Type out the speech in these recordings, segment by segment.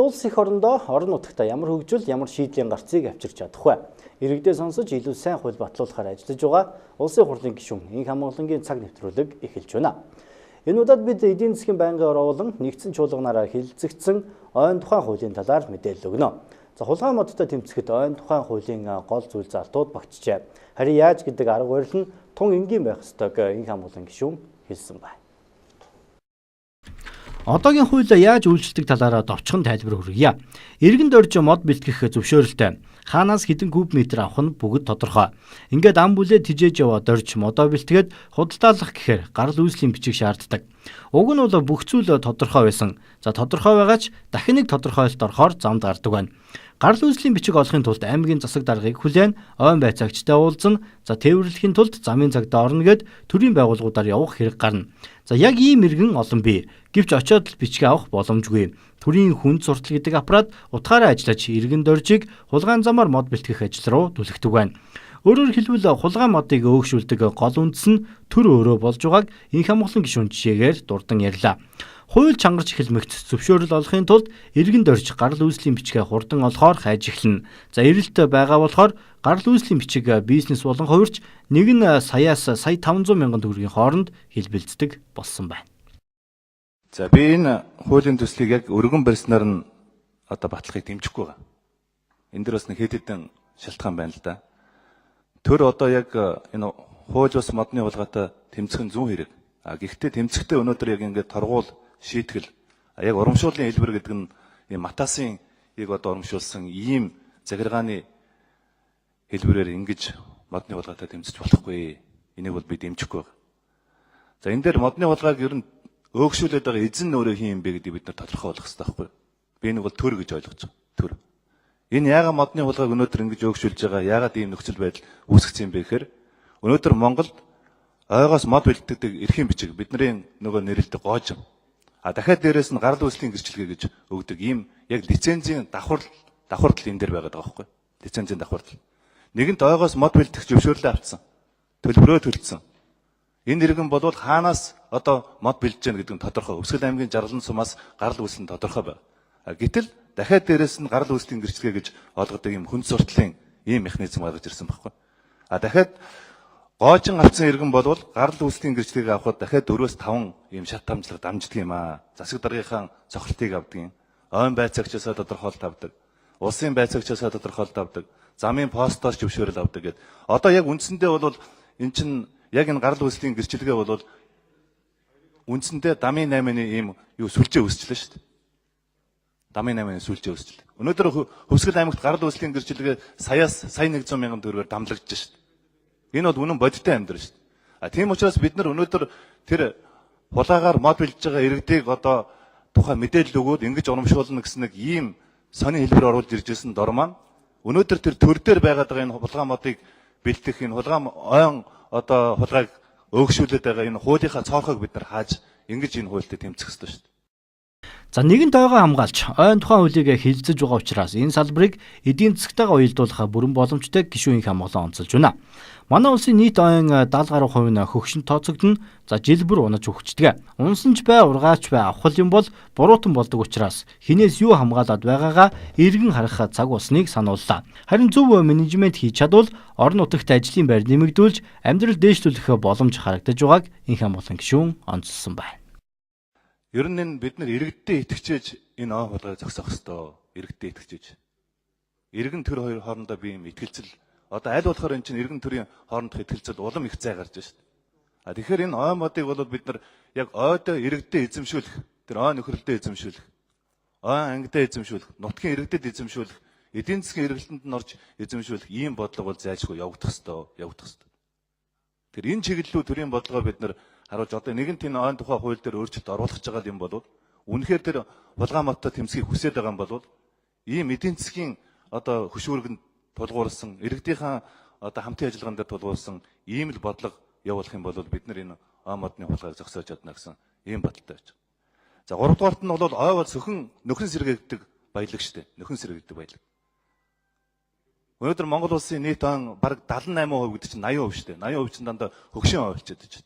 улс их орондоо орон нутагта ямар хөгжил, ямар шийдлийн гарцыг авчирч чадах вэ? Иргэдээ сонсож илүү сайн хууль батлуулахаар ажиллаж байгаа улсын хурлын гишүүн Инх Хамгааллын цаг нэвтрүүлэг эхэлж байна. Энэ удаад бид эдийн засгийн байнгын орон нэгдсэн чуулганаараа хилцэгдсэн ойн тухайн хуулийн талаар мэдээлэл өгнө. За хулгай модтой тэмцэхэд ойн тухайн хуулийн гол зүйл залтууд багтжээ. Харин яаж гэдэг арга барил нь тун энгийн байх ёстойг Инх Хамгааллын гишүүн хэлсэн байна. Одоогийн хууль яаж үйлчлдэг талаараа товчхон тайлбар хүргье. Иргэн дорж мод бэлтгэх зөвшөөрөлтэй. Хаанаас хэдэн куб метр авах нь бүгд тодорхой. Ингээд ам бүлээ тижээж яваа дорж модоо бэлтгээд худалдаалах гэхээр гарал үүслийн бичиг шаарддаг. Уг нь бол бүх зүйл тодорхой байсан. За тодорхой байгаач дахин нэг тодорхойлолт орохоор замд гардаг байна. Гарал үүслийн бичиг олохын тулд аймгийн засаг даргыг хүлээн ойн байцаагчтай уулзсан. За тээвэрлэхийн тулд замын цагт орно гэд төрийн байгууллагуудаар явах хэрэг гарна. За яг ийм иргэн олон бий. Гэвч очиод л бичиг авах боломжгүй. Төрийн хүнд суртал гэдэг аппарат утгаараа ажиллаж иргэн доржийг хулгайн замаар мод бэлтгэх ажил руу түлхдэг байна. Өөрөөр хэлбэл хулгайн модыг өөгшүүлдэг гол үндэс нь төр өөрөө болж байгааг Инх Хамгааллын гишүүн жишээгээр дурдан ярьлаа. Хууль чангарч эхлэмэгт зөвшөөрөл олохын тулд иргэн дорж гарал үүслийн бичгээ хурдан олохоор хайж эхэлнэ. За эрэлт байгаа болохоор гарал үүслийн бичиг бизнес болон хувирч нэг нь саяас сая 500 мянган төгрөгийн хооронд хэлбэлцдэг болсон байна. За би энэ хуулийн төслийг яг өргөн барьснаар нь батлахыг дэмжихгүй байгаа. Энэ дээр бас нэг хэд хэдэн шалтгаан байна л да. Төр яг энэ хууль бас модны хулгайтай тэмцэх нь зүүн хэрэг. Гэхдээ тэмцэхдээ өнөөдөр яг ингээд торгуул шийтгэл яг урамшууллын хэлбэр гэдэг нь ийм матасын урамшуулсан ийм захиргааны хэлбэрээр ингэж модны хулгайтай тэмцэж болохгүй. Энийг бол би дэмжихгүй байгаа. За энэ дээр модны хулгайг ер нь өөгшүүлээд байгаа эзэн өөрөө хин юм бэ гэдгийг бид нар тодорхой болгох хэрэгтэй байхгүй юу? Би энийг бол төр гэж ойлгож байгаа. Төр. Энэ яагаад модны хулгайг өнөөдөр ингэж өөгшүүлж байгаа? Яагаад ийм нөхцөл байдал үүсгэсэн юм бэ гэхээр өнөөдөр Монголд ойгоос мод бэлтгэдэг эрхийн бичиг бидний нөгөө нэрлэдэг гоожим. Дахиад дээрэс нь гарал үүслийн гэрчлэгээ гэж өгдөг ийм яг лицензийн давхарлал энэ дээр байгаад байгаа байхгүй юу? Лицензийн давхарлал. Нэгэнт ойгоос мод бэлтгэх зөвшөөрлөө авцсан. Төлбөрөө төлсөн. Энэ иргэн болвол хаанаас мод бэлдэж яах гэдэг нь тодорхой. Өвсгөл аймгийн Жаргалан сумаас гарал үүсэл нь тодорхой байна. Гэтэл дахиад дээрэс нь гарал үүслийн гэрчлэгээ гэж олгодог ийм хүн суртлын ийм механизм гаргаж ирсэн байхгүй. Дахиад гоожин авсан иргэн болвол гарал үүслийн гэрчлэгийг авахд дахиад 4-5 ийм шат хамжлага дамждаг юм аа. Засаг даргынхаа цохилтыг авдаг юм. Ойн байцаагчаасаа тодорхойлолт авдаг. Улсын байцаагчаасаа тодорхойлолт авдаг. Замын постоос зөвшөөрөл авдаг гэдэг. Яг үндсэндээ бол эн чинь яг энэ гарал үүслийн гэрчлэгээ бол үндсэндээ дамын 8-ны ийм сүлжээ үүсчлээ шүү дээ. Дамын 8-ны сүлжээ үүсчлээ. Өнөөдөр Хөвсгөл аймагт гарал үүслийн гэрчлэгээ сая 100 мянган төгрөгөөр дамлагдж шүү дээ. Энэ бол үнэн бодиттой амьдрал шүү дээ. Тийм учраас бид нар өнөөдөр тэр хулгайгаар мод бэлдэж байгаа иргэдийг тухайн мэдээлэл өгөөд ингэж урамшуулна гэсэн нэг ийм сонин хэлбэр оруулж ирж ирсэн дор маань өнөөдөр тэр төр дээр байгаад байгаа энэ хулгай модыг бэлтгэх энэ хулгай ойн хулгайг өөгшүүлээд байгаа энэ хуулийнхаа цоорхойг бид нар хааж ингэж энэ хуультай тэмцэх ёстой шүү дээ. За нэгэн тойгоо хамгаалж ойн тухайн хуулийг хилцэж байгаа учраас энэ салбарыг эдийн засгтайгаа уялдуулах бүрэн боломжтой гишүүн Инх Хамгааллын онцолж байна. Манай улсын нийт ойн 70 гаруй хувь нь хөгшин тооцогдно. За жил бүр унаж өгчдөг. Унсанч бай, ургаач бай, авах юм бол буруутан болдог учраас хинээс юу хамгаалаад байгаагаа эргэн харах цаг болсныг санууллаа. Харин зөв менежмент хийж чадвал орон нутагт ажлын байр нэмэгдүүлж амьдрал дээшлүүлэх боломж харагдаж байгааг Инх Хамгааллын гишүүн онцлсон байна. Ер нь бид нар иргэддээ итгэжээж энэ ойн хулгайг зогсоох ёстой. Иргэддээ итгэжээж. Иргэн төр хоёр хоорондоо би юм итгэлцэл аль болохоор энэ чинь иргэн төрийн хоорондох итгэлцэл улам их зай гарч байна шүү дээ. Тэгэхээр энэ ойн модыг бол бид нар яг ойдоо иргэддээ эзэмшүүлэх, тэр ойн нөхрөлдөө эзэмшүүлэх, ойн ангидаа эзэмшүүлэх, нутгийн иргэдэд эзэмшүүлэх, эдийн засгийн эргэлтэнд нь орж эзэмшүүлэх ийм бодлого бол зайлшгүй явагдах ёстой. Тэр энэ чиглэлүү төрийн бодлогоо бид нар харуулж нэгэнт энэ ойн тухай хууль дээр өөрчлөлт оруулах байгаа юм бол үнэхээр тэр хулгай модтой тэмцэхийг хүсэж байгаа юм бол ийм эдийн засгийн хөшүүргэнд тулгуурсан иргэдийнхаа хамтын ажиллагаан дээр тулгуурсан ийм л бодлого явуулах юм бол бид нар энэ ойн модны хулгайг зогсоож чадна гэсэн ийм бодолтой байж байгаа. За 3 дугаарт нь бол ой бол зөвхөн нөхөн сэргээгддэг баялаг шүү дээ. Нөхөн сэргээгддэг баялаг. Өнөөдөр Монгол улсын нийт он бараг 78% гэдэг чинь 80% шүү дээ. 80% чинь дандаа хөгшин ойлчод байж.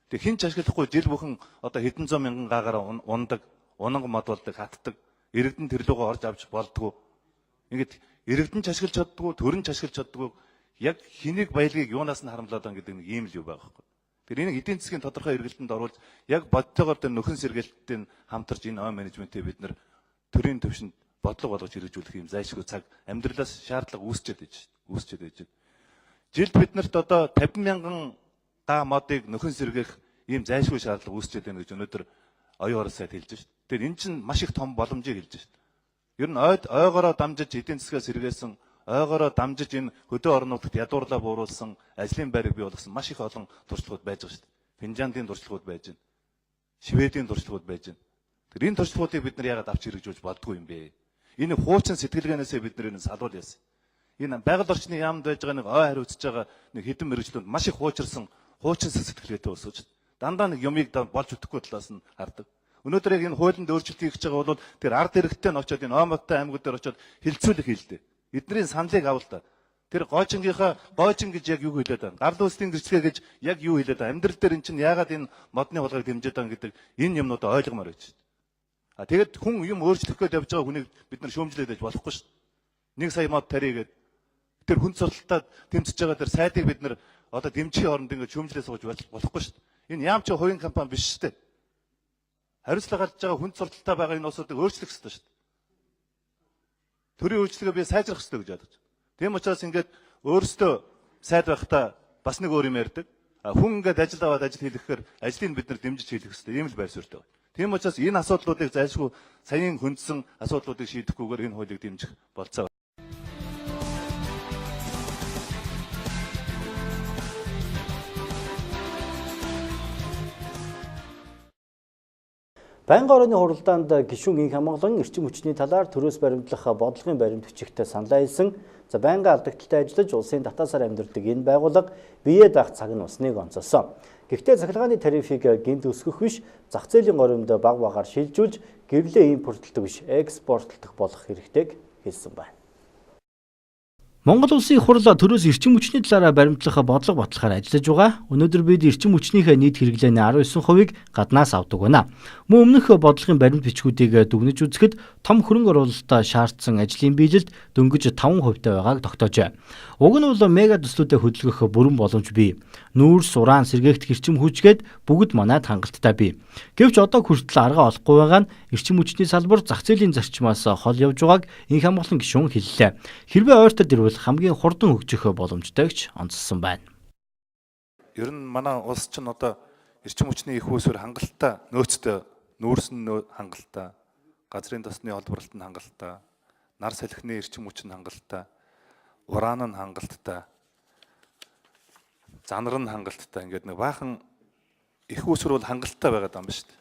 Тэг хин ч ашиглахгүй жил бүхэн хэдэн зуун мянган гаагаар ундаг, унанг мод болдог, хатдаг. иргэдэн тэр лугаа орж авч болдгоо. Ингээд иргэдэн ч ашиглаж чаддгүй, төрөн ч ашиглаж чаддгүй. Яг хэнийг баялагийг юунаас нь харамлаад байгаа гэдэг нэг ийм л юу байгаа байхгүй. Тэр энийг эдийн засгийн тодорхой эргэлтэнд оруулж яг бодтойгоор тэр нөхөн сэргээлтийн хамтарч энэ ой менежментийг бид нэр төрийн төвшөнд бодлого болгож хэрэгжүүлэх юм зайлшгүй цаг амьдралаас шаардлага үүсчихэд байж байна. Жилд биднэрт одоо 50 мянган га модыг нөхөн сэргээх ийм зайлшгүй шаардлага үүсчихэд байна гэж өнөөдөр оюун орон сайд хэлж байна. Тэгэхээр эн чинь маш их том боломжийг хэлж байна. Ер нь ойгороо дамжиж эдийн засгаа сэргээсэн, ойгороо дамжиж энэ хөдөө орон нутагт ядуурлаа бууруулсан, ажлын байрыг бий болгосон маш их олон туршлагууд байж байгаа шүү дээ. Финляндийн туршлагууд байж байна. Шведийн туршлагууд байж байна. Тэр энэ туршлагуудыг бид нар яагаад авч хэрэгжүүлж болдгүй юм бэ? Энэ хуучин сэтгэлгээнээсээ бид нар энэ салбар яасан. Энэ байгаль орчны яамд байж байгаа нэг ой хариуцж байгаа нэг хэдэн мэрэгчлүүд маш их хуучирсан хуучин сэтгэлгээтэй өсөж дандаа нэг юмыг болж өтөхгүй талаас нь хардаг. Өнөөдөр яг энэ хуулинд өөрчлөлт хийж байгаа бол тэр ард иргэдтэй нь очиод энэ Омбаттай аймагуд дээр очиод хилцүүлэх хийлдэ. Эдний саналыг авал та. Тэр гойчин гэж яг юу хэлээд байна? Гардын үстийн гэрчлэгээ гэж яг юу хэлээд байна? Амьдрал дээр эн чинь яагаад энэ модны хулгайг дэмжиж байгаа гэдэг энэ юмнуудаа ойлгомоор байж байна. Тэгэд хүн юм өөрчлөх гээд явж байгаа хүнийг бид нар шөөмжлээд байж болохгүй шүү дээ. Нэг сая мод тарийгээд тэр хүн цорлолтод тэмцэж байгаа тэр сайдыг бид нар одоо дэмжихийн оронд ингээд шөөмжлээ сууж болохгүй шүү дээ. Энэ яам ч хувийн компани биш шүү дээ. Хариуцлага гарч байгаа хүн цорлолттой байгаа энэ улсуудыг өөрчлөх хэрэгтэй шүү дээ. Төрийн үйлчлэгээ би сайжрах хэрэгтэй гэж бодож. Тийм учраас ингээд өөрсдөө сайд байхдаа бас нэг өөр юм ярьдаг. Хүн ингээд ажил аваад ажил хийлгэхээр ажлыг бид нар дэмжиж хийлгэх хэрэгтэй. Ийм л байр суурьтай байна. Тийм учраас энэ асуудлуудыг зайлшгүй саяын хөндсөн асуудлуудыг шийдэхгүйгээр энэ хуулийг дэмжих болцоо. Байнгын орны хуралдаанд гишүүн инх хамгаалан эрчим хүчний талаар төрөөс баримтлах бодлогын баримт бичигтээ санал хэлсэн. Байнгын алдагдaltaй ажиллаж улсын татаасаар амьдардаг энэ байгууллага бие даах цаг нь усныг онцолсон. Гэхдээ цахилгааны тарифыг гинт өсгөх биш, зах зээлийн горимд баг багаар шилжүүлж гэрлээ импортлдог биш, экспортлох болох хэрэгтэйг хэлсэн байна. Монгол улсын хурал төрөөс эрчим хүчний талаараа баримтлах бодлого баталгаар ажиллаж байгаа. Өнөөдөр бид эрчим хүчнийхээ нийт хэрэглээний 19%-ыг гаднаас авдаг байна. Мөн өмнөх бодлогын баримт бичгүүдийг дүгнэж үзэхэд том хөрөнгө оруулалтаа шаардсан ажлын биелэлд дөнгөж 5% байгааг тогтоожээ. Уг нь бол мега төслүүдэд хөдөлгөх бүрэн боломж бий. Нүүрс, уран, сэргээгдэх эрчим хүчгээд бүгд манайд хангалттай бий. Гэвч одоо хүртэл арга олохгүй байгаа нь эрчим хүчний салбар зах зээлийн зарчмаас хол явж байгааг инх хамгаалан гишүүн хэллээ. Хэрвээ ойртол ирвэл хамгийн хурдан хөгжих боломжтой гэж онцлсон байна. Ер нь манай улс чинь одоо эрчим хүчний их үүсвэр хангалттай нөөцтэй, нүүрс нь хангалттай, газрын тосны олборлолт нь хангалттай, нар салхины эрчим хүч нь хангалттай, уран нь хангалттай, занар нь хангалттай, ингээд нэг баахан их үүсвэр бол хангалттай байгаа юм ба шүү дээ.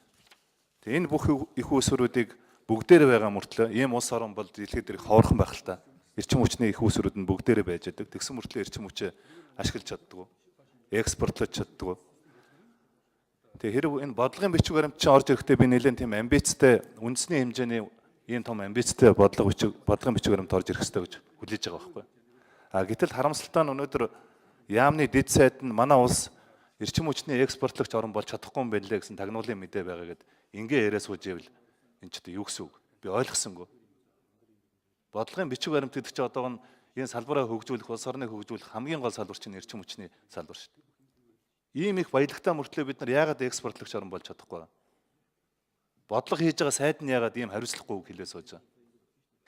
Тэгээ энэ бүх их үүсвэрүүдийг бүгдээрээ байгаа мөртлөө ийм улс орн бол дэлхийд их ховорхон байх л та. Эрчим хүчний их үүсвэрүүд нь бүгдээрээ байж байгаа. Тэгсэн мөртлөө эрчим хүчээ ашиглаж чаддгүй, экспортлож чаддгүй. Тэгээ хэрэг энэ бодлогын бичиг баримт чинь орж ирэхдээ би нэлээд тийм амбицтай, үндэсний хэмжээний ийм том амбицтай бодлогын бичиг баримт орж ирэх хэрэгтэй гэж хүлээж байгаа байхгүй. Гэтэл харамсалтай нь өнөөдөр яамны дэд сайд нь манай улс эрчим хүчний экспортлогч орн болж чадахгүй юм байлээ гэсэн тагнуулын мэдээ байгаа гэд ингээ яриа сууж ивэл энэ ч юу гэсэн үг? Би ойлгосонгүй. Бодлогын бичиг баримт гэдэг чинь одоо энэ салбараа хөгжүүлэх, улс орныг хөгжүүлэх хамгийн гол салбар чинь эрчим хүчний салбар шүү дээ. Ийм их баялагтай мөртлөө бид нар яагаад экспортлогч орн болж чадахгүй вэ? Бодлого хийж байгаа сайд нь яагаад ийм хариуцлагагүй үг хэлээ сууж байгаа?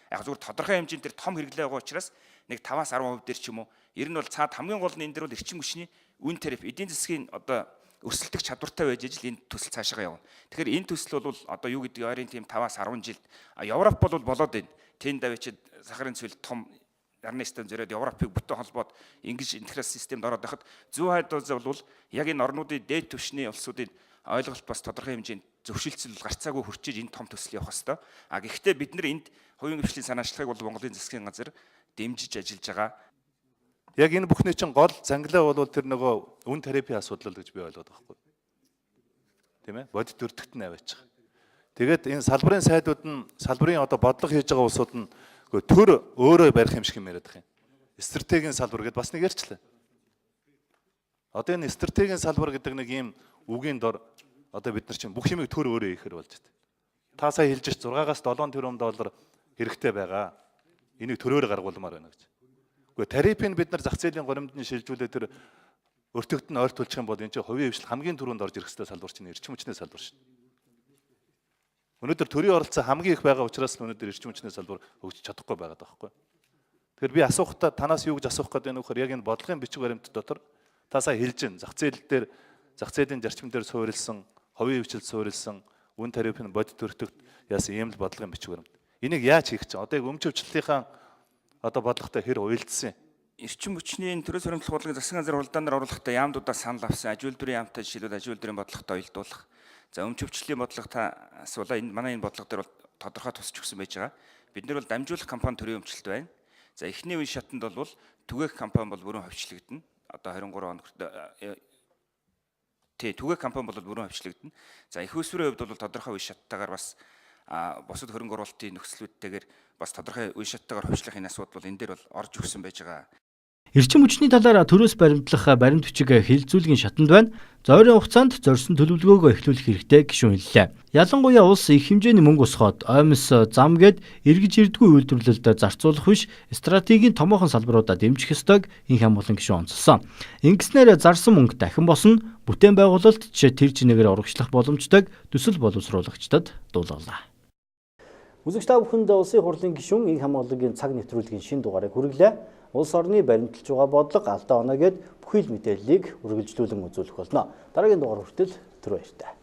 Яг зүгээр тодорхой хэмжээнд тэр том хэрэглээ байгаа учраас нэг 5-10% дээр ч юм уу. Ер нь бол цаад хамгийн гол нь энэ дээр бол эрчим хүчний үн тариф, эдийн засгийн одоо өрсөлдөх чадвартай байж ижил энэ төсөл цаашаа явна. Тэгэхээр энэ төсөл бол одоо юу гэдэг ойрын тийм 5-10 жилд Европ бол болоод байна. Тэнд давчид сахарын цэвэл том ярны систем зэрэг Европыг бүтэн холбоод ингэж интеграц системд ороод байхад зүүн хайд бол яг энэ орнуудын дээд түвшний улсуудын ойлголт бас тодорхой хэмжээнд зөвшөлтсөл гарцаагүй хүрчиж энэ том төсөл явах хэвээр. Гэхдээ бид нар энд хувийн хвшлийн санаачлагыг бол Монголын засгийн газар дэмжиж ажиллаж байгаа. Яг энэ бүхний чинь гол занглаа бол тэр нөгөө үн тарифын асуудал гэж би ойлгоод байгаа байхгүй. Тийм ээ? Бодит өртөгт нь аваачих. Тэгээд энэ салбарын сайдууд нь салбарын одоо бодлого хийж байгаа улсууд нь төр өөрөө барих юм шиг юм яриад байгаа юм. Стратегийн салбар гэдээ бас нэг ярьчлаа. Одоо энэ стратегийн салбар гэдэг нэг ийм үгийн дор одоо бид нар чинь бүх юмыг төр өөрөө хийхээр болж байна. та сая хэлж ш 6-аас 7 тэрбум доллар хэрэгтэй байгаа. Энийг төрөөр гаргуулмаар байна гэж. Гэхдээ тарифыг бид нар зах зээлийн горимдны шилжүүлээ тэр өртөгдөн ойр тулчих юм бол энэ чинь хувийн хвшил хамгийн түрүүнд орж ирэх ёстой салбар чинь эрчим хүчний салбар шүү. Өнөөдөр төрийн оролцоо хамгийн их байгаа учраас л өнөөдөр эрчим хүчний салбар хөгжиж чадахгүй байгаа даахгүй. Тэгэхээр би асуухтаа танаас юу гэж асуух гэдэг нь вөхөр яг энэ бодлогын бичиг баримт дотор та сая хэлж гин зах зээлийн зарчим дээр суурилсан, хувийн хвшилд суурилсан, үн тарифын бодит өртөгт яасан ийм л бодлогын бичиг баримт. Энийг яаж хийх чинь? Одоо яг өмч хвчлэлийнхаа одоо бодлоготой хэр уялдсан юм? Эрчим хүчний төрөөс баримтлах бодлогын засгийн газар уралдаанаар оруулахдаа яамдуудаа санал авсан. Аж үйлдвэрийн яамтай жишээлбэл аж үйлдвэрийн бодлоготой уялдуулах. За өмч хвчлийн бодлого та асуулаа. Энэ манай энэ бодлого дээр бол тодорхой тусч өгсөн байж байгаа. Бид нар бол дамжуулах компани төрийн өмчлөлт байна. За эхний үе шатанд бол түгээх компани бол бүрэн хвчлэгдэнэ. Одоо 23 хоног түгээх компани бол бүрэн хвчлэгдэнэ. За их усврийн хувьд бол тодорхой үе шаттайгаар бас бусад хөрөнгө оруулалтын нөхцлүүдтэйгээр бас тодорхой үе шаттайгаар хвчлахын асуудал бол энэ дээр бол орж өгсөн байж байгаа. Эрчим хүчний талаар төрөөс баримтлах баримт бичиг хэлэлцүүлгийн шатанд байна. Зойрын хугацаанд зорьсон төлөвлөгөөгөө эхлүүлэх хэрэгтэй гишүүн хэллээ. Ялангуяа улс их хэмжээний мөнгө усгоод оймс зам гээд эргэж ирдгүй үйлдвэрлэлд зарцуулах биш стратегийн томоохон салбаруудаа дэмжих ёстойг инх хамгаалан гишүүн онцлсон. Ингэснээр зарсан мөнгө дахин босно, бүтээн байгуулалт жишээ тэр чинээгээр урагшлах боломжтойг төсөл боловсруулагчдад дуулгалаа. Үзэгч та бүхэнд улсын хурлын гишүүн инх хамгааллагын цаг нэвтрүүлгийн шинэ дугаарыг хүргэлээ. Улс орны баримталж байгаа бодлого алдаа оноо гээд бүхий л мэдээллийг үргэлжлүүлэн үзүүлэх болно. Дараагийн дугаар хүртэл түр баяртай.